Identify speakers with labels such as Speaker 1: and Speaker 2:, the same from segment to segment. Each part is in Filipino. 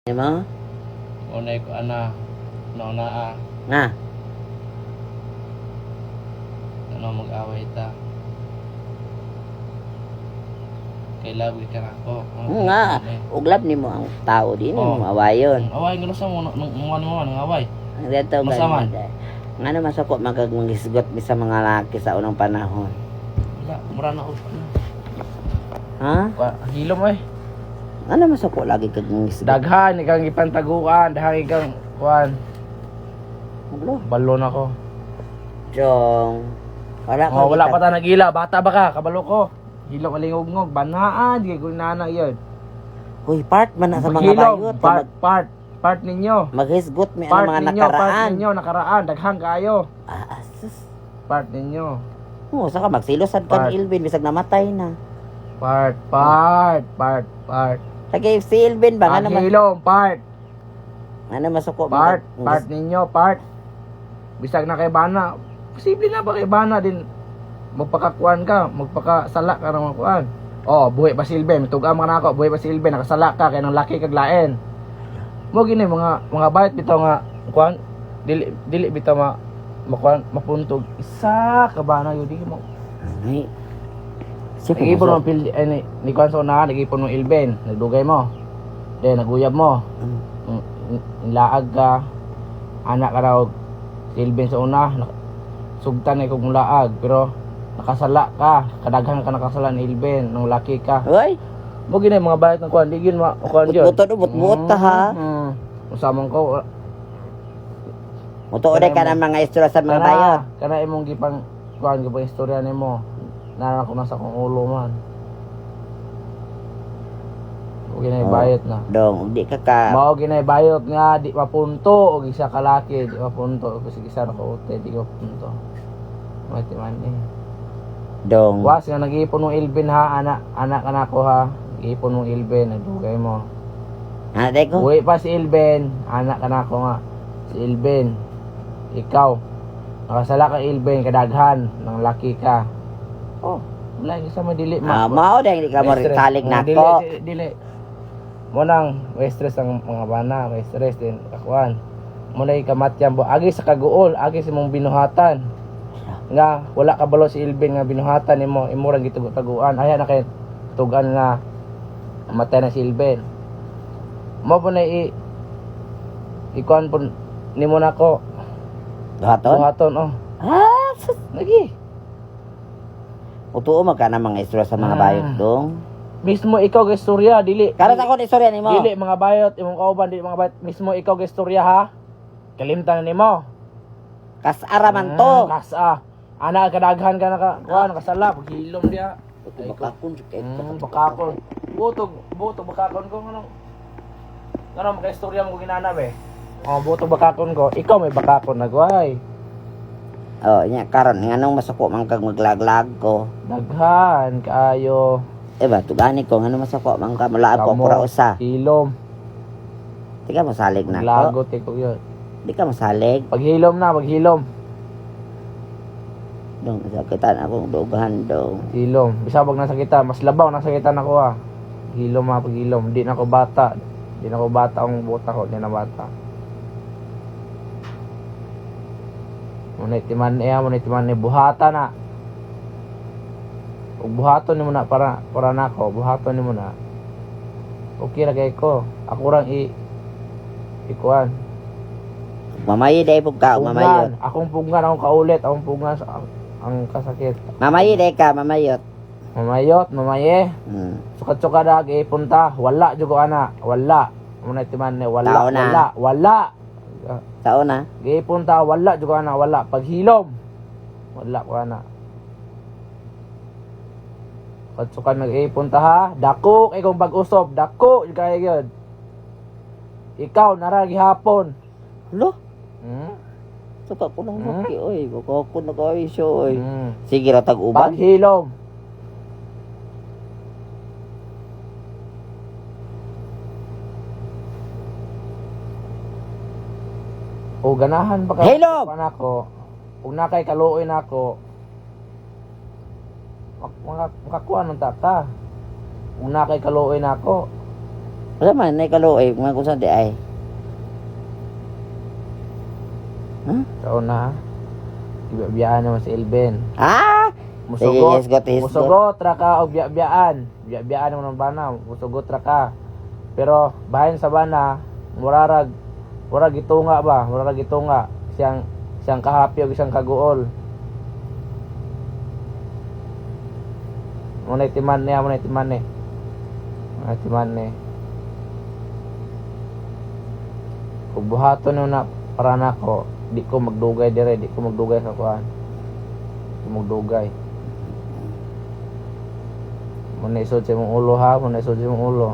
Speaker 1: Mo?
Speaker 2: Unay ko ana nauna
Speaker 1: Nga.
Speaker 2: ano mag-away ta. Kay labi ka ako.
Speaker 1: Nga. Uglab ni mo ang tao din mo awayon.
Speaker 2: Away gulo sa mo nang away.
Speaker 1: Ang dito
Speaker 2: Masaman.
Speaker 1: Nga naman sa ko magagmangisgot mi sa mga laki sa unang panahon.
Speaker 2: Wala, mura na ko.
Speaker 1: Ha?
Speaker 2: Hilom eh.
Speaker 1: Ano naman sa ko lagi kag mangisgot?
Speaker 2: Daghan ikang ipantaguan, daghan ikang kuan.
Speaker 1: Ulo.
Speaker 2: Balon ako.
Speaker 1: Jong. Wala ka.
Speaker 2: Wala pa ta nagila, bata ba ka? Kabalo ko. Hilom alingog-ngog, banaan, di ko nana yun.
Speaker 1: Hoy, part man na sa mga
Speaker 2: Hilom,
Speaker 1: bayot.
Speaker 2: part ninyo.
Speaker 1: Maghisgot mi
Speaker 2: Part
Speaker 1: ang mga
Speaker 2: ninyo, part
Speaker 1: nakaraan.
Speaker 2: ninyo, nakaraan, daghang kayo.
Speaker 1: Sus.
Speaker 2: Part ninyo.
Speaker 1: Oh, saka magsilosan kang
Speaker 2: Part.
Speaker 1: Ilvin bisag namatay na.
Speaker 2: Part.
Speaker 1: Lagi si Ilvin ba nga naman?
Speaker 2: Hilom, part.
Speaker 1: Ano masuko
Speaker 2: Part ninyo, part. Bisag na kay bana. Posible na ba kay bana din magpakakuan ka, magpakasala ka ng kuan. Oh, buhi pa silben, tugam ka na ako, buhi pa silben, nakasala ka kay nang laki kag lain. Mo gini mga bayot bitaw nga kuan, dili bitaw makuan mapuntog. Isa ka bana yun di mo.
Speaker 1: Ay.
Speaker 2: Nag-ipon mo pil ni kuan sa una, nag-ipon mo ilben, nagdugay mo. Then naguyab mo. Laag ka, anak ka raw silben sa una, sugtan na kong laag, pero nakasala ka, kadaghan ka nakasala ni Ilben, nung laki ka.
Speaker 1: Hoy,
Speaker 2: Mo gini mga bayad ng kuan, di gyud kuan gyud.
Speaker 1: buto ta ha.
Speaker 2: Usamang ko
Speaker 1: Muto ka ng mga istorya sa mga bayot.
Speaker 2: kana imong gipang kuan gipang istorya nimo. Nana ko na sa kong ulo man. O ginay bayot na.
Speaker 1: Dong, di ka
Speaker 2: Mao ginay bayot nga di mapunto og isa ka laki, di mapunto og isa na ko uti, di mapunto. Mati man eh.
Speaker 1: Dong.
Speaker 2: Was nga nag-iipon ng Ilben ha, anak ko ha. Nag-iipon ng Ilben, nagdugay mo.
Speaker 1: Ate ko?
Speaker 2: Uwi pa si Ilben, anak ko nga. Si Ilben, ikaw. Nakasala ka Ilben, kadaghan, nang laki ka. Oh, wala yung isa madili.
Speaker 1: Mao dahil di ka mo salig na ko.
Speaker 2: Dili. Munang, may stress ang mga bana, may stress din, kakuan. Muna ikamatyan bo, agi sa kaguol, agi sa mong binuhatan. Nga wala ka balo si Ilben nga binuhatan nimo imurang gitugo-taguan aya na kay tugan nga matay na si Ilben mo po na ikuan po nimo nako buhaton oh lagi
Speaker 1: Utuo magka na mga istorya sa mga bayot dong.
Speaker 2: Mismo ikaw ga istorya dili
Speaker 1: Karon ako ni istorya nimo.
Speaker 2: Dili mga bayot imong kauban dili mga bayot mismo ikaw ga istorya ha kalimtan nimo
Speaker 1: Kasara man to.
Speaker 2: Kasa ana kadaghan ka nakasala paghilom dia.
Speaker 1: Bakakon
Speaker 2: Bakakon. Butog bakakon ko ano. Ano maka-istorya mo ginana be? Oh, butog bakakon ko. Ikaw may bakakon nagway.
Speaker 1: Oh, nya karon nganong masuko man kag maglaglag ko.
Speaker 2: Daghan kaayo.
Speaker 1: Ba tugani ko ngano masuko man ka mulaag ko pura usa.
Speaker 2: Hilom.
Speaker 1: Di ka masalig na ko.
Speaker 2: Lagot ko yun.
Speaker 1: Di ka masalig.
Speaker 2: Paghilom.
Speaker 1: Dong sakitan akong dugahan dong.
Speaker 2: Hilom. Bisabag nasa kita, mas labaw nasa kita nako ah. Hilom ha, paghilom. Di na ako bata. Ang buta ko, di na bata. Munit timan ni buhata na. Ug buhaton nimo na para nako, buhaton nimo na. Okay ra kay ko. Ako rang ikuan.
Speaker 1: Mamayi day pug ka, mamayo.
Speaker 2: Akong pungan akong kaulit, akong pungan sa ang kasakit.
Speaker 1: Mamayi day ka, mamayot.
Speaker 2: Mamaye. Sukat-sukat na gipunta. Wala jud ko ana. Wala. Muna timan ni wala.
Speaker 1: Sao na?
Speaker 2: Gipunta wala jud ko ana, wala. Paghilom. Wala ko ana. Sukat-sukat nag-ipunta ha. Dako kay kong pag-usop, dako jud kay gyud. Ikaw nara gihapon.
Speaker 1: Lo? Suka ko nang maki oy, ko na ko isyo oy. Sige ra tag uban.
Speaker 2: Paghilom. O ganahan ba ka?
Speaker 1: Hilom!
Speaker 2: Nako. Kung nakay kaluoy nako. Makakuha ng tata. Kung nakay kaluoy nako.
Speaker 1: Wala man, nay kaluoy, mga kusan di ay. Ha?
Speaker 2: Sa una, biya-biyaan naman si Elben.
Speaker 1: Ah! Sige,
Speaker 2: Musugot,
Speaker 1: hisgot, hisgot.
Speaker 2: musugot ra ka og biya-biyaan. Biya-biyaan naman ng bana, musugot ra ka. Pero bahin sa bana, murarag gitunga ba? Murarag gitunga. Siyang kahapi o siyang kaguol. Munay timan niya. Munay timan ni. Kung buhaton na para nako, di ko magdugay dire, di ko magdugay sa kuan. Di ko magdugay. Munay isod sa imong ulo ha, munay isod sa imong ulo.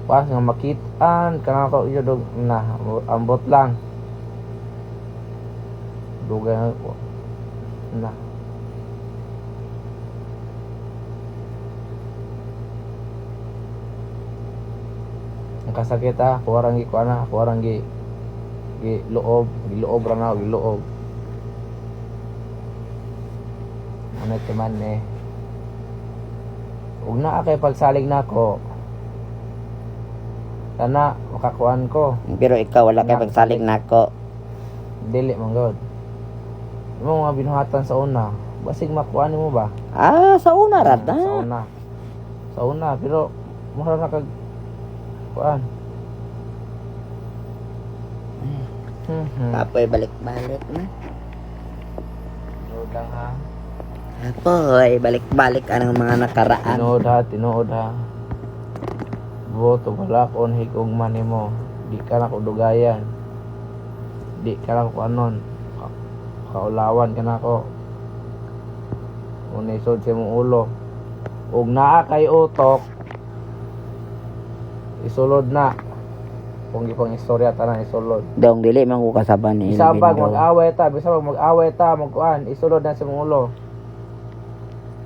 Speaker 2: Pas nga makitaan kana ko iyo dog na ambot lang. Dugay ko. Na. Ang kasakit ha, kuwarang gi kuana, kuwarang gi loob ra na, giloob. Ano timan eh. Ug naa kay pagsalig nako. Kana makakuan ko.
Speaker 1: Pero ikaw wala kay pagsalig nako.
Speaker 2: Dili man god. Imo mga binuhatan sa una, basig makuan mo ba?
Speaker 1: Ah, sa una ra
Speaker 2: Sa
Speaker 1: na.
Speaker 2: una. Sa una, pero mura na kag kuan.
Speaker 1: Apoy balik-balik na.
Speaker 2: Tinood lang ha.
Speaker 1: Apoy balik-balik ang mga nakaraan.
Speaker 2: Tinood ha. Boto wala ko higugman nimo. Di ka na ko dugayan. Di ka na ko anon. Kaulawan ka na ko. Kung isod sa mong ulo. Ug naa kay utok. Isulod na. Kung gipang istorya tanan isulod.
Speaker 1: Dong dili man ko kasaban ni
Speaker 2: Bisabag
Speaker 1: Elvin, dong.
Speaker 2: mag-away ta, magkuan, isulod na sa mong ulo.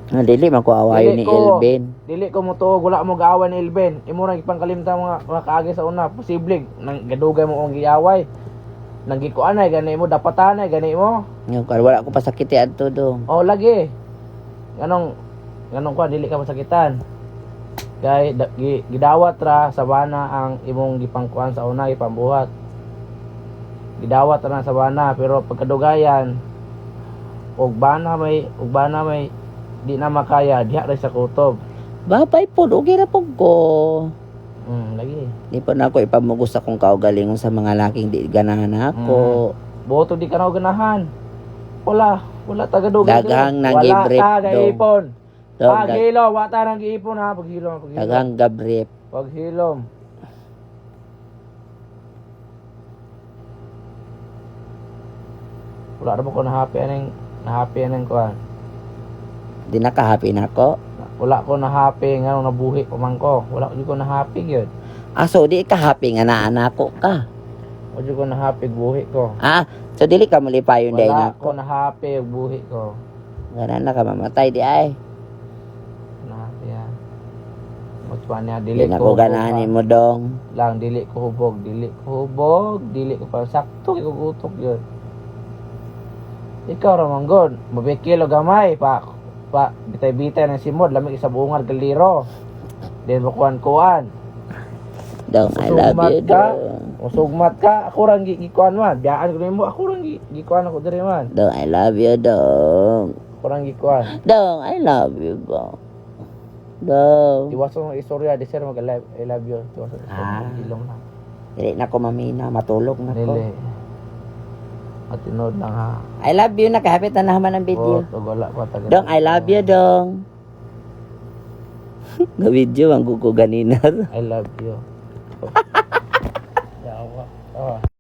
Speaker 1: Ah, dili man ko awayo ni Elvin.
Speaker 2: Dili ko mo tuog, wala mo gaaway ni Elben. Imo ra ipangkalimta mga kaagi sa una, posible nang gadugay mo ang giaway. Nang gikuan ay gani mo dapatan ay gani mo.
Speaker 1: Yung wala ko pasakiti adto dong.
Speaker 2: Oh lagi. Ganong kuan dili ka masakitan. Kay gidawat ra sa bana ang imong gipangkuan sa una ipambuhat. Gidawat ra sa bana pero pagkadugayan ug bana may di na makaya diha ra sa kutob.
Speaker 1: Babay po, okay ra po ko.
Speaker 2: Lagi.
Speaker 1: Di pa na ako ipamugos akong kaugalingon sa mga laking di ganahan ako.
Speaker 2: Boto di ka na ganahan. Wala taga-dugan.
Speaker 1: Daghang nang
Speaker 2: wala
Speaker 1: gibrip,
Speaker 2: taga-ipon.
Speaker 1: Dong,
Speaker 2: Paghilom, wata nang giipon ha, paghilom.
Speaker 1: daghang gabrip.
Speaker 2: Paghilom. Wala na po ko nahappy aneng kuan.
Speaker 1: Di nakahappy na ako.
Speaker 2: Wala ko nahappy nga nung nabuhi pa man ko. Wala ko nahappy gyud.
Speaker 1: Ah, so di ka happy nga naa ko ka.
Speaker 2: Wala ko nahappy buhi ko.
Speaker 1: Ah, so dili ka malipayon day
Speaker 2: Wala
Speaker 1: na
Speaker 2: ko
Speaker 1: ako.
Speaker 2: nahappy buhi ko.
Speaker 1: Gana na ka mamatay di ay.
Speaker 2: Nahappy ha. Mutuan niya
Speaker 1: Di na ko ganahan mo dong.
Speaker 2: lang dili ko hubog, dili ko pa sakto ko gutok yun. Ikaw ra man god, mabikilo gamay pa bitay-bitay ng simod lamig sa bungal galiro. Then kuan.
Speaker 1: Dong, I love you dong.
Speaker 2: Usugmat ka, ako rang gikuan man. Biyaan ko nimo, ako rang gikuan ako diri man.
Speaker 1: Dong, I love you dong.
Speaker 2: Ako rang gikuan.
Speaker 1: Dong, I love you dong. Dong.
Speaker 2: Iwaso mo istorya di sir mag-live. I love you. Iwaso ilong na.
Speaker 1: Dili na ko mamina, matulog na ko.
Speaker 2: Dili. At tinod lang ha.
Speaker 1: I love you, nakahapit na naman ang video.
Speaker 2: Wala pa taga.
Speaker 1: Dong, I love you dong. Na video ang kuko ganina.
Speaker 2: I love you. Yawa.